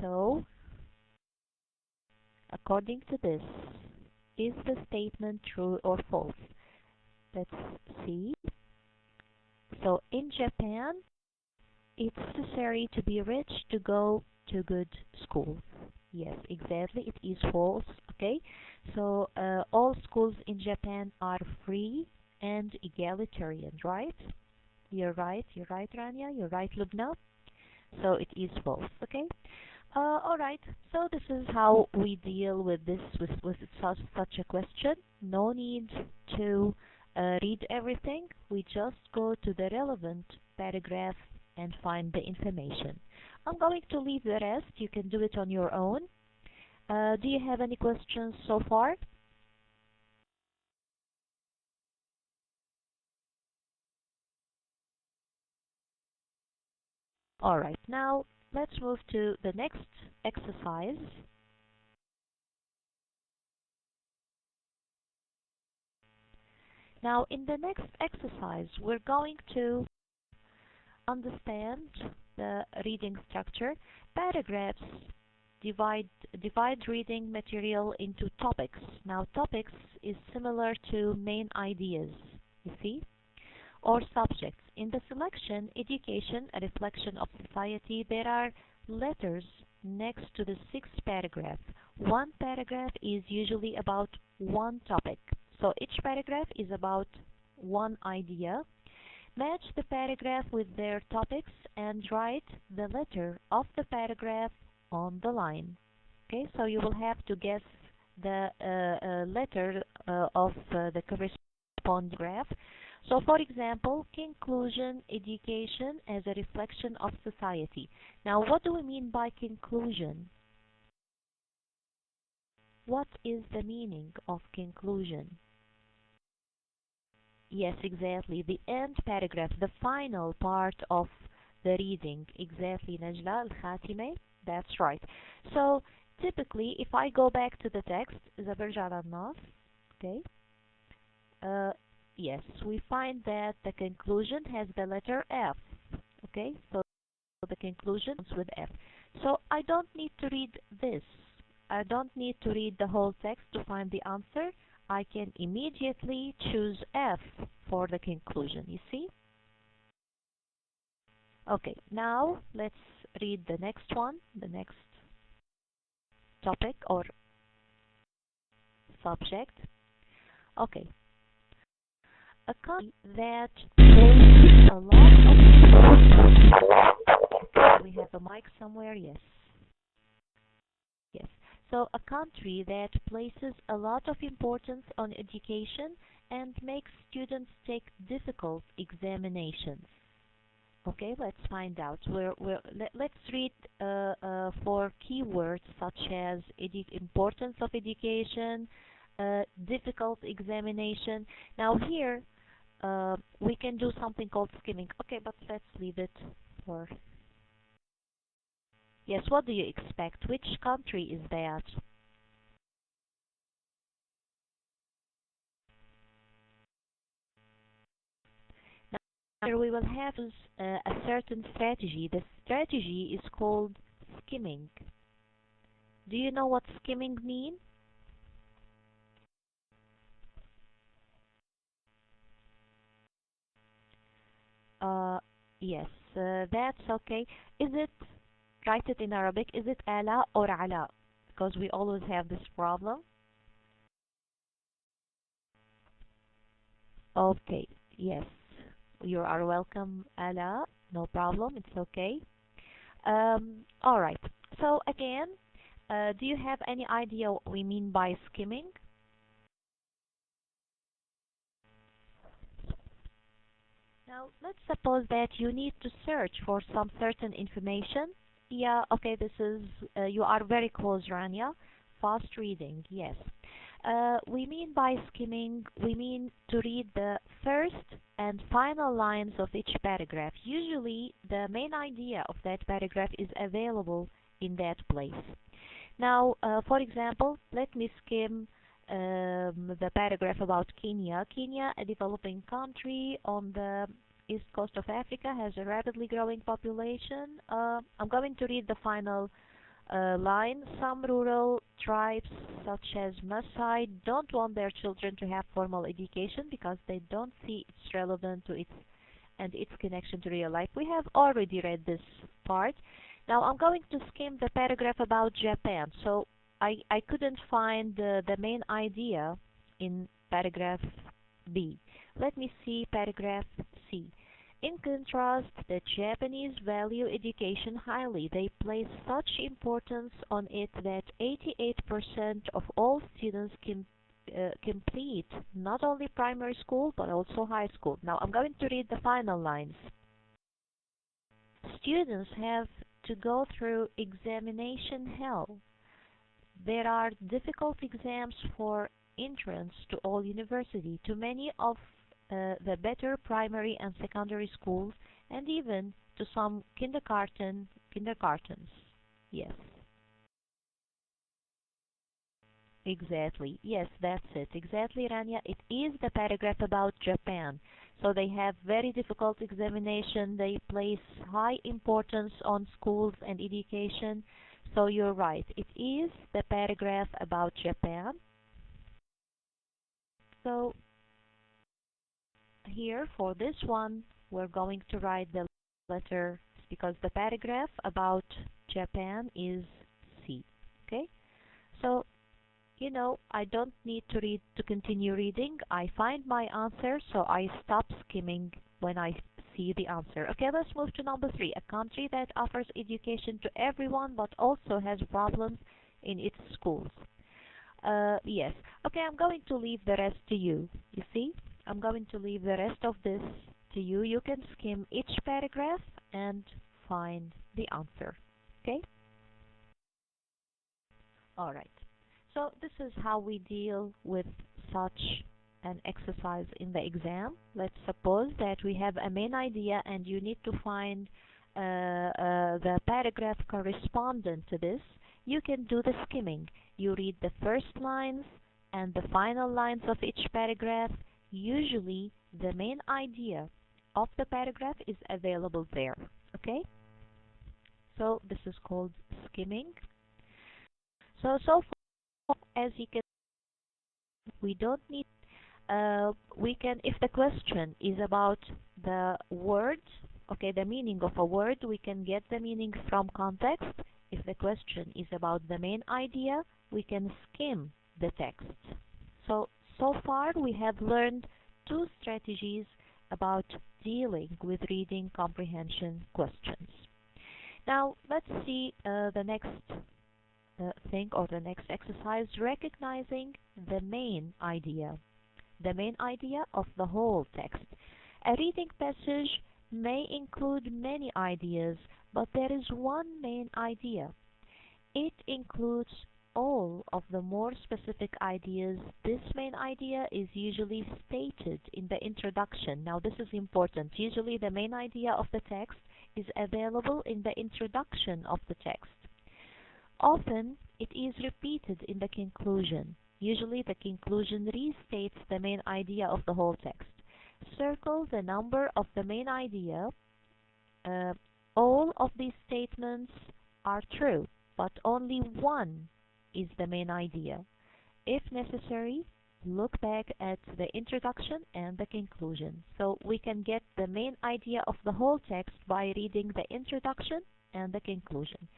So, according to this, is the statement true or false? Let's see. So in Japan, it's necessary to be rich to go to good schools. Yes, exactly, it is false. Okay, so all schools in Japan are free and egalitarian, right? You're right, Rania, you're right, Lubna. So it is false, okay? Alright, so this is how we deal with this, with such a question. No need to read everything. We just go to the relevant paragraph and find the information. I'm going to leave the rest. You can do it on your own. Do you have any questions so far? Alright, now let's move to the next exercise. Now in the next exercise, we're going to understand the reading structure. Paragraphs divide reading material into topics. Now topics is similar to main ideas, you see, or subjects. In the selection, education, a reflection of society, there are letters next to the sixth paragraph. One paragraph is usually about one topic. So each paragraph is about one idea. Match the paragraph with their topics and write the letter of the paragraph on the line. Okay, so you will have to guess the letter of the corresponding graph. So for example, conclusion, education as a reflection of society. Now what do we mean by conclusion? What is the meaning of conclusion? Yes, exactly. The end paragraph, the final part of the reading. Exactly, Najla, al-Khatime. That's right. So, typically, if I go back to the text, إذا برجع للنص, okay, yes, we find that the conclusion has the letter F. Okay, so the conclusion ends with F. So, I don't need to read this. I don't need to read the whole text to find the answer. I can immediately choose F for the conclusion, you see? Okay, now let's read the next one, the next topic or subject. Okay. A country that places a lot of... We have a mic somewhere, yes. Yes. So a country that places a lot of importance on education and makes students take difficult examinations. Okay, let's find out. Let's read for keywords such as importance of education, difficult examination. Now here we can do something called skimming. Okay, but let's leave it for... Yes, what do you expect? Which country is that? Now here we will have a certain strategy. The strategy is called skimming. Do you know what skimming means? Uh, yes, that's okay. Is it, write it in Arabic, is it ala or ala? Because we always have this problem. Okay, yes, you are welcome, ala. No problem, it's okay. All right. So again, do you have any idea what we mean by skimming? Now, let's suppose that you need to search for some certain information. Yeah, okay, this is, you are very close, Rania. Fast reading, yes. We mean by skimming, we mean to read the first and final lines of each paragraph. Usually, the main idea of that paragraph is available in that place. Now, for example, let me skim the paragraph about Kenya. Kenya, a developing country on the east coast of Africa, has a rapidly growing population. I'm going to read the final line. Some rural tribes, such as Maasai, don't want their children to have formal education because they don't see it's relevant to its connection to real life. We have already read this part. Now I'm going to skim the paragraph about Japan. So I couldn't find the main idea in paragraph B. Let me see paragraph C. In contrast, the Japanese value education highly. They place such importance on it that 88% of all students complete not only primary school but also high school. Now I'm going to read the final lines. Students have to go through examination hell. There are difficult exams for entrance to all university, to many of the better primary and secondary schools, and even to some kindergartens. Yes, exactly. Yes, that's it. Exactly, Rania. It is the paragraph about Japan. So they have very difficult examination. They place high importance on schools and education. So you're right. It is the paragraph about Japan. So here for this one, we're going to write the letter because the paragraph about Japan is C. Okay? So, you know, I don't need to read to continue reading. I find my answer, so I stop skimming when I see the answer. Okay, let's move to number 3. A country that offers education to everyone but also has problems in its schools. Yes. Okay, I'm going to leave the rest to you. You see? I'm going to leave the rest of this to you. You can skim each paragraph and find the answer. Okay? Alright. So this is how we deal with such an exercise in the exam. Let's suppose that we have a main idea and you need to find the paragraph correspondent to this. You can do the skimming. You read the first lines and the final lines of each paragraph. Usually the main idea of the paragraph is available there. Okay? So this is called skimming. So far as you can, we don't need, we can, if the question is about the word, okay, the meaning of a word, we can get the meaning from context. If the question is about the main idea, we can skim the text. So far we have learned 2 strategies about dealing with reading comprehension questions. Now let's see the next thing or the next exercise, recognizing the main idea of the whole text. A reading passage may include many ideas, but there is one main idea. It includes all of the more specific ideas. This main idea is usually stated in the introduction. Now this is important. Usually the main idea of the text is available in the introduction of the text. Often it is repeated in the conclusion. Usually the conclusion restates the main idea of the whole text. Circle the number of the main idea. All of these statements are true, but only one is the main idea. If necessary, look back at the introduction and the conclusion. So we can get the main idea of the whole text by reading the introduction and the conclusion.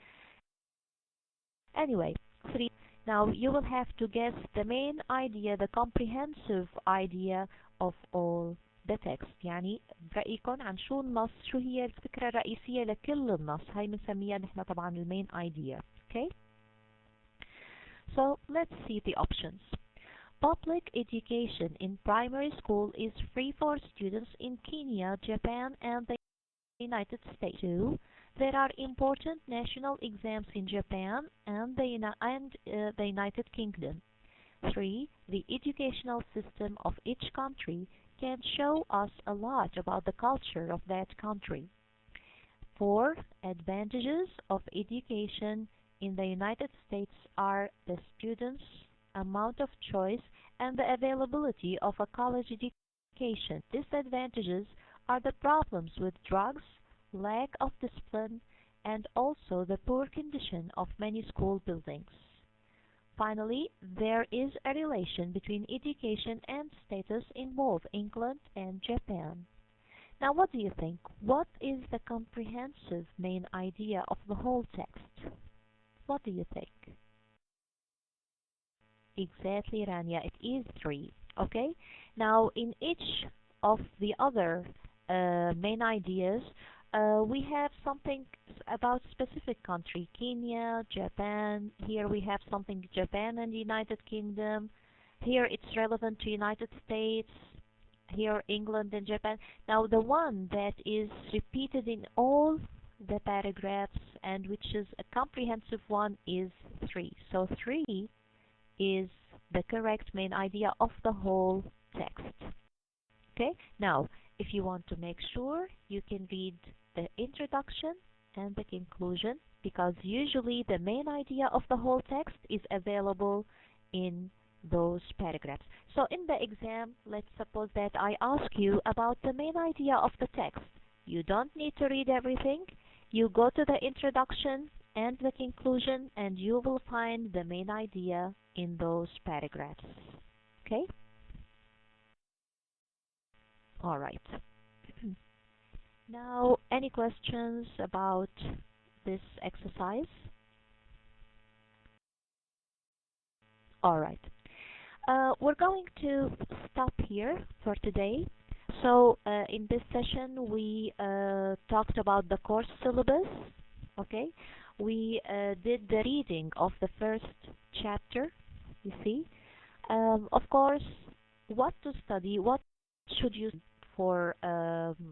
Anyway, 3. Now you will have to guess the main idea, the comprehensive idea of all the text. يعني برأيكم عن شو النص، شو هي الفكرة الرئيسية لكل النص. هاي بنسميها نحن طبعا المين idea. Okay? So let's see the options. Public education in primary school is free for students in Kenya, Japan, and the United States. 2. There are important national exams in Japan and the United Kingdom. 3. The educational system of each country can show us a lot about the culture of that country. 4. Advantages of education in the United States are the students' amount of choice and the availability of a college education. Disadvantages are the problems with drugs, lack of discipline, and also the poor condition of many school buildings. Finally, there is a relation between education and status in both England and Japan. Now, what do you think? What is the comprehensive main idea of the whole text? What do you think? Exactly, Rania, it is 3. Okay? Now, in each of the other main ideas, we have something about specific country. Kenya, Japan. Here we have something Japan and the United Kingdom. Here it's relevant to United States. Here England and Japan. Now the one that is repeated in all the paragraphs and which is a comprehensive one is 3. So 3 is the correct main idea of the whole text. Okay? Now, if you want to make sure, you can read the introduction and the conclusion, because usually the main idea of the whole text is available in those paragraphs. So in the exam, let's suppose that I ask you about the main idea of the text. You don't need to read everything. You go to the introduction and the conclusion and you will find the main idea in those paragraphs. Okay? All right. Now, any questions about this exercise? All right. We're going to stop here for today. So, in this session, we talked about the course syllabus. Okay? We did the reading of the first chapter, you see. Of course, what to study, what should you for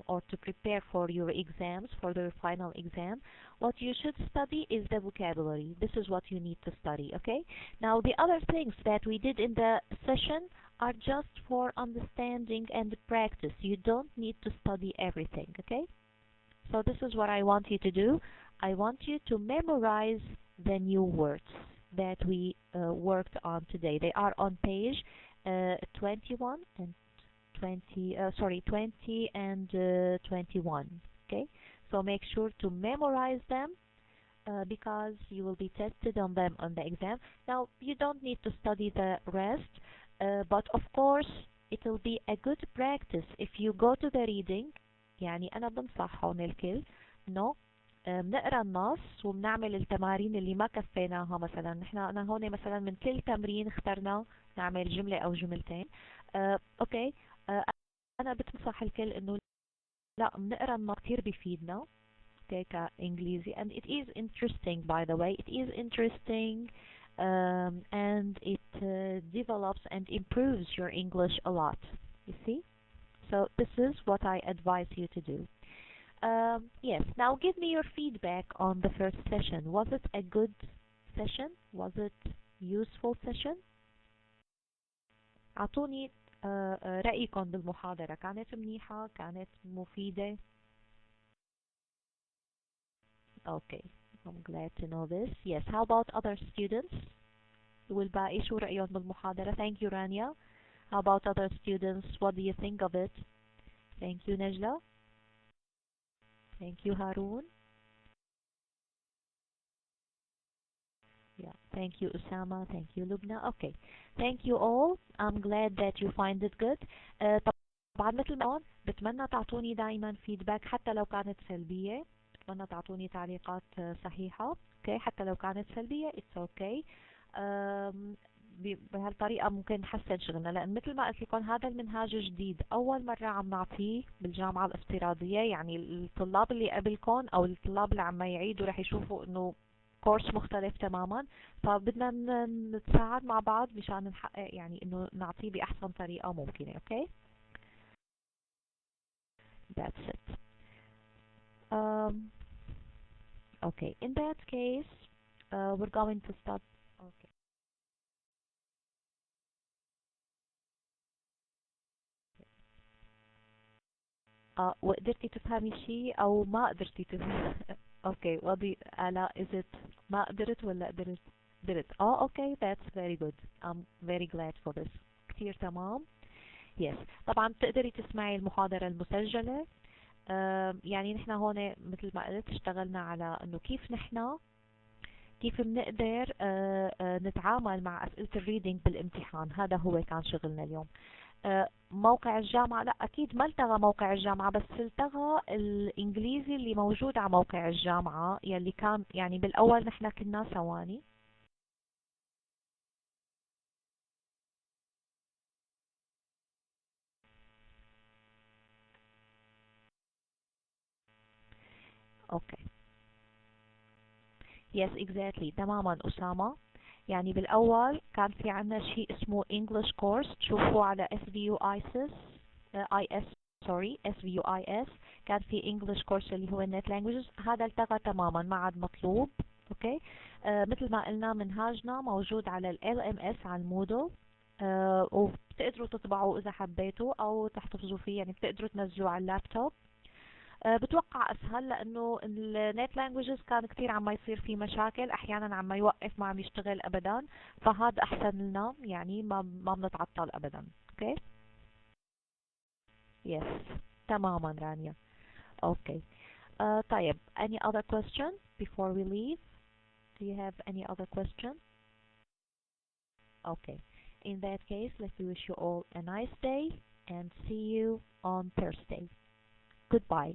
or to prepare for your exams, for the final exam. What you should study is the vocabulary. This is what you need to study, okay? Now the other things that we did in the session are just for understanding and practice. You don't need to study everything, okay? So this is what I want you to do. I want you to memorize the new words that we worked on today. They are on page 21 and 20 and 21. Okay, so make sure to memorize them because you will be tested on them on the exam. Now you don't need to study the rest, but of course it will be a good practice if you go to the reading. يعني أنا بنصح هون الكل إنه بنقرا النص وبنعمل التمارين اللي ما كفيناها. مثلا نحن أنا هون مثلا من كل تمرين اخترنا نعمل جملة أو جملتين. أوكي. أنا بتنصح الكل إنه لا بنقرا النص كتير بيفيدنا كإنجليزي. And it is interesting, by the way. It is interesting and it develops and improves your English a lot. You see? So this is what I advise you to do. Yes, now give me your feedback on the first session. Was it a good session? Was it useful session? أعطوني رأيكم بالمحاضرة. كانت منيحة؟ كانت مفيدة؟ Okay, I'm glad to know this. Yes, how about other students? والباقي شو رأيهم بالمحاضرة? Thank you, Rania. How about other students? What do you think of it? Thank you, Najla. Thank you, Harun. Yeah. Thank you Usama. Thank you Lubna. Okay. Thank you all. I'm glad that you find it good. طبعا مثل ما بتمنى تعطوني دائما فيدباك حتى لو كانت سلبية. بتمنى تعطوني تعليقات صحيحة. اوكي حتى لو كانت سلبية it's okay. بهالطريقة ممكن نحسن شغلنا، لأن مثل ما قلت لكم هذا المنهاج جديد أول مرة عم نعطيه بالجامعة الافتراضية. يعني الطلاب اللي قبلكم أو الطلاب اللي عم يعيدوا رح يشوفوا إنه كورس مختلف تماما، فبدنا نتساعد مع بعض مشان نحقق يعني إنه نعطيه بأحسن طريقة ممكنة. Okay, that's it. Okay, in that case we're going to start. Okay. وقدرتي تفهمي شيء أو ما قدرتي تفهمي؟ اوكي وضي آلاء is it ما قدرت ولا قدرت؟ قدرت. اوكي that's very good. I'm very glad for this. كتير تمام. yes طبعا بتقدري تسمعي المحاضرة المسجلة. يعني نحن هون مثل ما قلت اشتغلنا على انه كيف بنقدر نتعامل مع أسئلة الريدينج بالامتحان. هذا هو كان شغلنا اليوم. موقع الجامعة لا أكيد ما التغى موقع الجامعة، بس التغى الإنجليزي اللي موجود على موقع الجامعة يلي كان يعني بالأول نحن كنا ثواني. أوكي yes exactly تماما أسامة. يعني بالأول كان في عنا شيء اسمه English course تشوفوه على SVUIS SVUIS. كان في English course اللي هو Net Languages. هذا التغى تماما ما عاد مطلوب. اوكي مثل ما قلنا منهاجنا موجود على ال LMS على المودل. وبتقدروا تطبعوه إذا حبيتوا أو تحتفظوا فيه، يعني بتقدروا تنزلوه على اللابتوب. بتوقع اسهل لانه النت لانجويجز كان كثير عم يصير فيه مشاكل، احيانا عم يوقف ما عم يشتغل ابدا، فهذا احسن لنا يعني ما بنتعطل ابدا. اوكي يس تماما رانيا. اوكي طيب any other question before we leave? Do you have any other question? Okay, in that case let me wish you all a nice day and see you on Thursday. Goodbye.